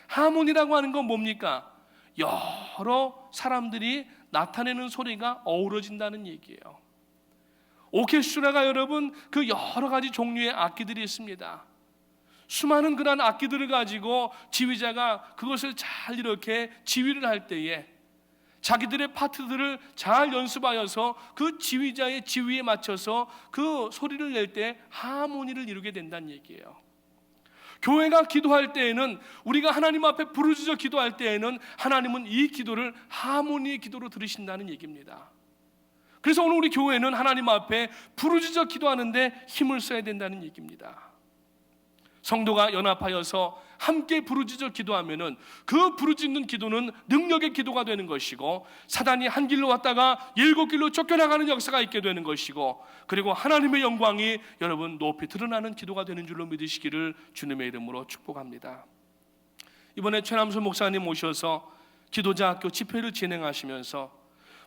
하모니라고 하는 건 뭡니까? 여러 사람들이 나타내는 소리가 어우러진다는 얘기예요. 오케스트라가 여러분, 그 여러 가지 종류의 악기들이 있습니다. 수많은 그런 악기들을 가지고 지휘자가 그것을 잘 이렇게 지휘를 할 때에 자기들의 파트들을 잘 연습하여서 그 지휘자의 지휘에 맞춰서 그 소리를 낼 때 하모니를 이루게 된다는 얘기예요. 교회가 기도할 때에는, 우리가 하나님 앞에 부르짖어 기도할 때에는 하나님은 이 기도를 하모니의 기도로 들으신다는 얘기입니다. 그래서 오늘 우리 교회는 하나님 앞에 부르짖어 기도하는데 힘을 써야 된다는 얘기입니다. 성도가 연합하여서 함께 부르짖어 기도하면은 그 부르짖는 기도는 능력의 기도가 되는 것이고, 사단이 한 길로 왔다가 7길로 쫓겨나가는 역사가 있게 되는 것이고, 그리고 하나님의 영광이 여러분 높이 드러나는 기도가 되는 줄로 믿으시기를 주님의 이름으로 축복합니다. 이번에 최남수 목사님 오셔서 기도자 학교 집회를 진행하시면서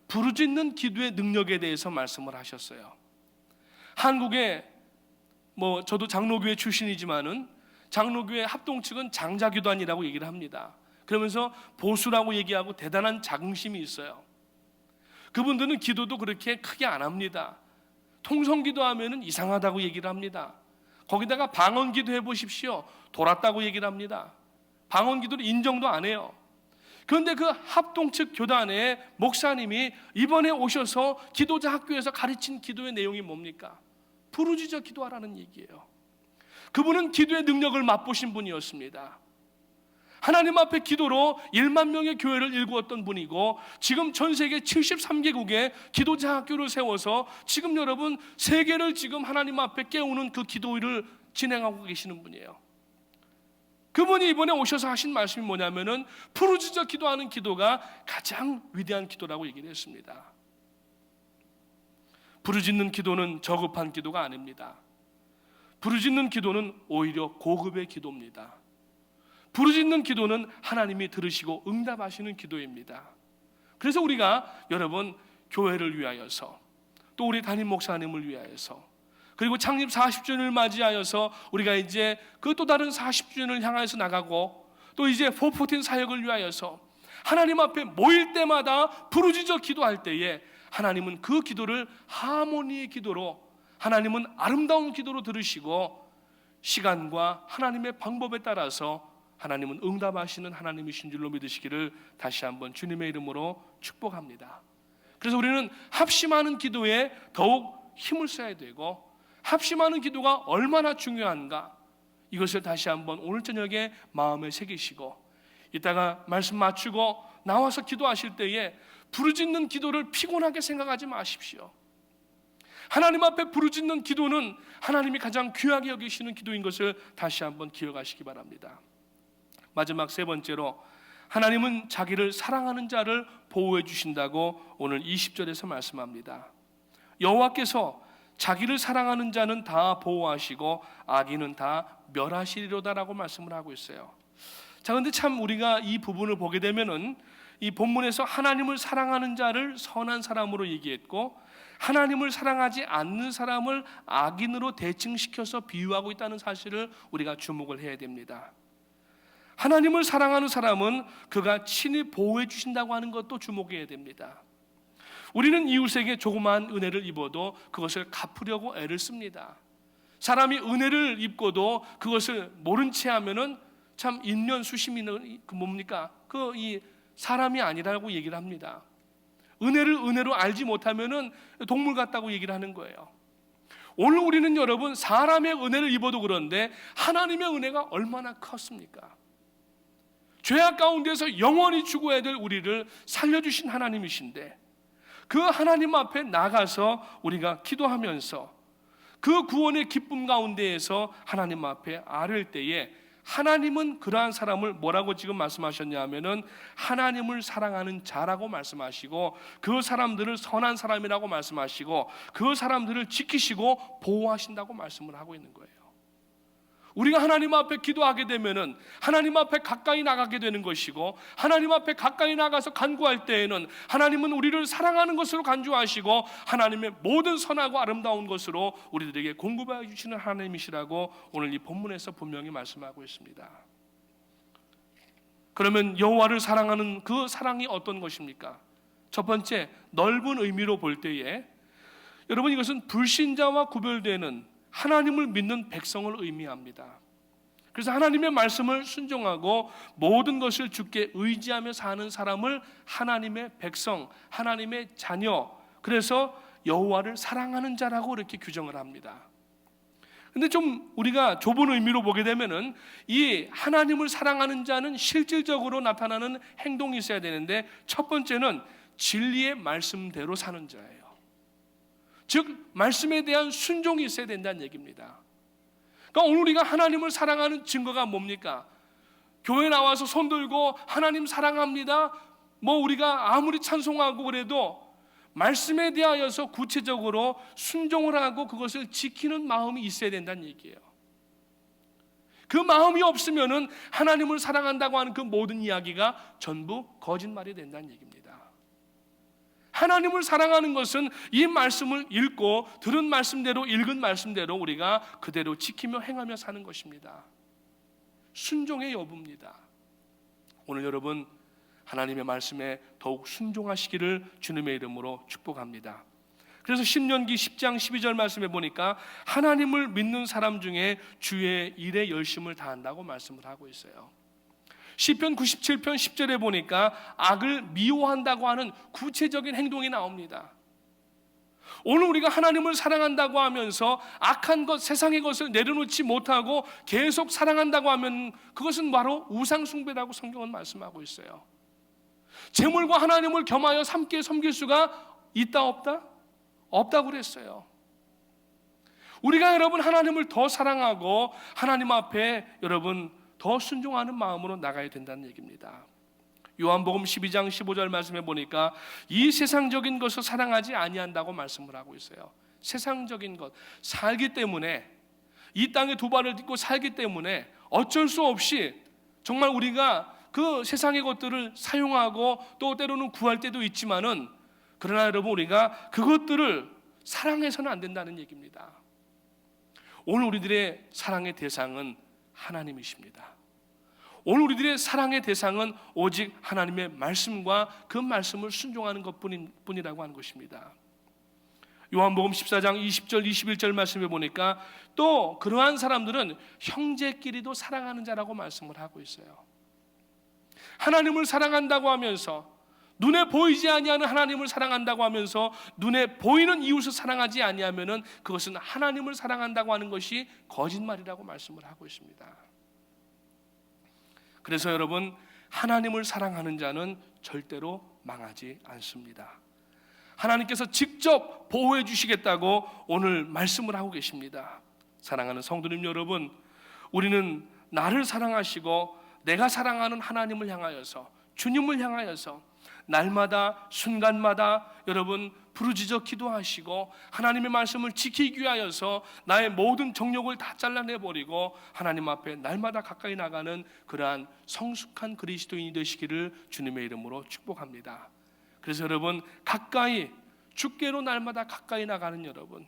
부르짖는 기도의 능력에 대해서 말씀을 하셨어요. 한국에 저도 장로교회 출신이지만은 장로교회 합동측은 장자교단이라고 얘기를 합니다. 그러면서 보수라고 얘기하고 대단한 자긍심이 있어요. 그분들은 기도도 그렇게 크게 안 합니다. 통성기도 하면은 이상하다고 얘기를 합니다. 거기다가 방언기도 해보십시오. 돌았다고 얘기를 합니다. 방언기도를 인정도 안 해요. 그런데 그 합동측 교단의 목사님이 이번에 오셔서 기도자 학교에서 가르친 기도의 내용이 뭡니까? 부르짖어 기도하라는 얘기예요. 그분은 기도의 능력을 맛보신 분이었습니다. 하나님 앞에 기도로 1만 명의 교회를 일구었던 분이고, 지금 전 세계 73개국에 기도자 학교를 세워서 지금 여러분 세계를 지금 하나님 앞에 깨우는 그 기도를 진행하고 계시는 분이에요. 그분이 이번에 오셔서 하신 말씀이 뭐냐면은 부르짖어 기도하는 기도가 가장 위대한 기도라고 얘기를 했습니다. 부르짖는 기도는 저급한 기도가 아닙니다. 부르짖는 기도는 오히려 고급의 기도입니다. 부르짖는 기도는 하나님이 들으시고 응답하시는 기도입니다. 그래서 우리가 여러분 교회를 위하여서, 또 우리 담임 목사님을 위하여서, 그리고 창립 40주년을 맞이하여서 우리가 이제 그 또 다른 40주년을 향해서 나가고, 또 이제 414 사역을 위하여서 하나님 앞에 모일 때마다 부르짖어 기도할 때에 하나님은 그 기도를 하모니의 기도로, 하나님은 아름다운 기도로 들으시고, 시간과 하나님의 방법에 따라서 하나님은 응답하시는 하나님이신 줄로 믿으시기를 다시 한번 주님의 이름으로 축복합니다. 그래서 우리는 합심하는 기도에 더욱 힘을 써야 되고, 합심하는 기도가 얼마나 중요한가, 이것을 다시 한번 오늘 저녁에 마음에 새기시고, 이따가 말씀 맞추고 나와서 기도하실 때에 부르짖는 기도를 피곤하게 생각하지 마십시오. 하나님 앞에 부르짖는 기도는 하나님이 가장 귀하게 여기시는 기도인 것을 다시 한번 기억하시기 바랍니다. 마지막 세 번째로, 하나님은 자기를 사랑하는 자를 보호해 주신다고 오늘 20절에서 말씀합니다. 여호와께서 자기를 사랑하는 자는 다 보호하시고 악인은 다 멸하시리로다라고 말씀을 하고 있어요. 자, 근데 참 우리가 이 부분을 보게 되면은 이 본문에서 하나님을 사랑하는 자를 선한 사람으로 얘기했고, 하나님을 사랑하지 않는 사람을 악인으로 대칭시켜서 비유하고 있다는 사실을 우리가 주목을 해야 됩니다. 하나님을 사랑하는 사람은 그가 친히 보호해 주신다고 하는 것도 주목해야 됩니다. 우리는 이웃에게 조그마한 은혜를 입어도 그것을 갚으려고 애를 씁니다. 사람이 은혜를 입고도 그것을 모른 채 하면은 참 인면수심이 뭡니까? 이 사람이 아니라고 얘기를 합니다. 은혜를 은혜로 알지 못하면은 동물 같다고 얘기를 하는 거예요. 오늘 우리는 여러분, 사람의 은혜를 입어도 그런데 하나님의 은혜가 얼마나 컸습니까? 죄악 가운데서 영원히 죽어야 될 우리를 살려주신 하나님이신데, 그 하나님 앞에 나가서 우리가 기도하면서 그 구원의 기쁨 가운데에서 하나님 앞에 아뢰을 때에, 하나님은 그러한 사람을 뭐라고 지금 말씀하셨냐 하면은 하나님을 사랑하는 자라고 말씀하시고, 그 사람들을 선한 사람이라고 말씀하시고, 그 사람들을 지키시고 보호하신다고 말씀을 하고 있는 거예요. 우리가 하나님 앞에 기도하게 되면은 하나님 앞에 가까이 나가게 되는 것이고, 하나님 앞에 가까이 나가서 간구할 때에는 하나님은 우리를 사랑하는 것으로 간주하시고 하나님의 모든 선하고 아름다운 것으로 우리들에게 공급해 주시는 하나님이시라고 오늘 이 본문에서 분명히 말씀하고 있습니다. 그러면 여호와를 사랑하는 그 사랑이 어떤 것입니까? 첫 번째, 넓은 의미로 볼 때에 여러분, 이것은 불신자와 구별되는 하나님을 믿는 백성을 의미합니다. 그래서 하나님의 말씀을 순종하고 모든 것을 주께 의지하며 사는 사람을 하나님의 백성, 하나님의 자녀, 그래서 여호와를 사랑하는 자라고 이렇게 규정을 합니다. 근데 좀 우리가 좁은 의미로 보게 되면은 이 하나님을 사랑하는 자는 실질적으로 나타나는 행동이 있어야 되는데, 첫 번째는 진리의 말씀대로 사는 자예요. 즉 말씀에 대한 순종이 있어야 된다는 얘기입니다. 그러니까 오늘 우리가 하나님을 사랑하는 증거가 뭡니까? 교회 나와서 손 들고 하나님 사랑합니다, 우리가 아무리 찬송하고 그래도 말씀에 대하여서 구체적으로 순종을 하고 그것을 지키는 마음이 있어야 된다는 얘기예요. 그 마음이 없으면은 하나님을 사랑한다고 하는 그 모든 이야기가 전부 거짓말이 된다는 얘기입니다. 하나님을 사랑하는 것은 이 말씀을 읽고 들은 말씀대로, 읽은 말씀대로 우리가 그대로 지키며 행하며 사는 것입니다. 순종의 여부입니다. 오늘 여러분, 하나님의 말씀에 더욱 순종하시기를 주님의 이름으로 축복합니다. 그래서 신명기 10장 12절 말씀에 보니까 하나님을 믿는 사람 중에 주의 일에 열심을 다한다고 말씀을 하고 있어요. 시편 97편 10절에 보니까 악을 미워한다고 하는 구체적인 행동이 나옵니다. 오늘 우리가 하나님을 사랑한다고 하면서 악한 것, 세상의 것을 내려놓지 못하고 계속 사랑한다고 하면 그것은 바로 우상숭배라고 성경은 말씀하고 있어요. 재물과 하나님을 겸하여 함께 섬길 수가 있다 없다? 없다고 그랬어요. 우리가 여러분 하나님을 더 사랑하고 하나님 앞에 여러분 더 순종하는 마음으로 나가야 된다는 얘기입니다. 요한복음 12장 15절 말씀해 보니까 이 세상적인 것을 사랑하지 아니한다고 말씀을 하고 있어요. 세상적인 것, 살기 때문에, 이 땅에 두 발을 딛고 살기 때문에 어쩔 수 없이 정말 우리가 그 세상의 것들을 사용하고 또 때로는 구할 때도 있지만은, 그러나 여러분 우리가 그것들을 사랑해서는 안 된다는 얘기입니다. 오늘 우리들의 사랑의 대상은 하나님이십니다. 오늘 우리들의 사랑의 대상은 오직 하나님의 말씀과 그 말씀을 순종하는 것뿐이라고 하는 것입니다. 요한복음 14장 20절 21절 말씀해 보니까 또 그러한 사람들은 형제끼리도 사랑하는 자라고 말씀을 하고 있어요. 하나님을 사랑한다고 하면서, 눈에 보이지 아니하는 하나님을 사랑한다고 하면서 눈에 보이는 이웃을 사랑하지 아니하면은 그것은 하나님을 사랑한다고 하는 것이 거짓말이라고 말씀을 하고 있습니다. 그래서 여러분, 하나님을 사랑하는 자는 절대로 망하지 않습니다. 하나님께서 직접 보호해 주시겠다고 오늘 말씀을 하고 계십니다. 사랑하는 성도님 여러분, 우리는 나를 사랑하시고 내가 사랑하는 하나님을 향하여서, 주님을 향하여서 날마다 순간마다 여러분 부르짖어 기도하시고 하나님의 말씀을 지키기 위하여서 나의 모든 정욕을 다 잘라내버리고 하나님 앞에 날마다 가까이 나가는 그러한 성숙한 그리스도인이 되시기를 주님의 이름으로 축복합니다. 그래서 여러분, 가까이, 주께로 날마다 가까이 나가는 여러분,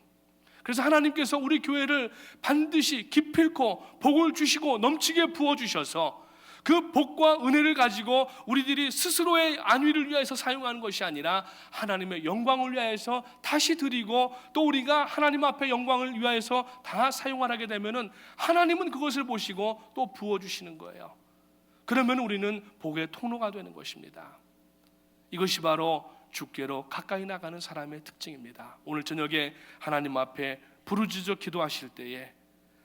그래서 하나님께서 우리 교회를 반드시 기필코 복을 주시고 넘치게 부어주셔서 그 복과 은혜를 가지고 우리들이 스스로의 안위를 위해서 사용하는 것이 아니라 하나님의 영광을 위하여서 다시 드리고, 또 우리가 하나님 앞에 영광을 위하여서 다 사용하게 되면은 하나님은 그것을 보시고 또 부어주시는 거예요. 그러면 우리는 복의 통로가 되는 것입니다. 이것이 바로 주께로 가까이 나가는 사람의 특징입니다. 오늘 저녁에 하나님 앞에 부르짖어 기도하실 때에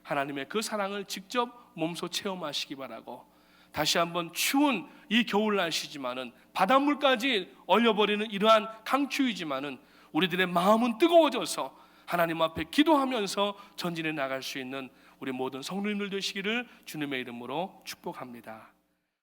하나님의 그 사랑을 직접 몸소 체험하시기 바라고, 다시 한번 추운 이 겨울 날씨지만은 바닷물까지 얼려버리는 이러한 강추위지만은 우리들의 마음은 뜨거워져서 하나님 앞에 기도하면서 전진해 나갈 수 있는 우리 모든 성도님들 되시기를 주님의 이름으로 축복합니다.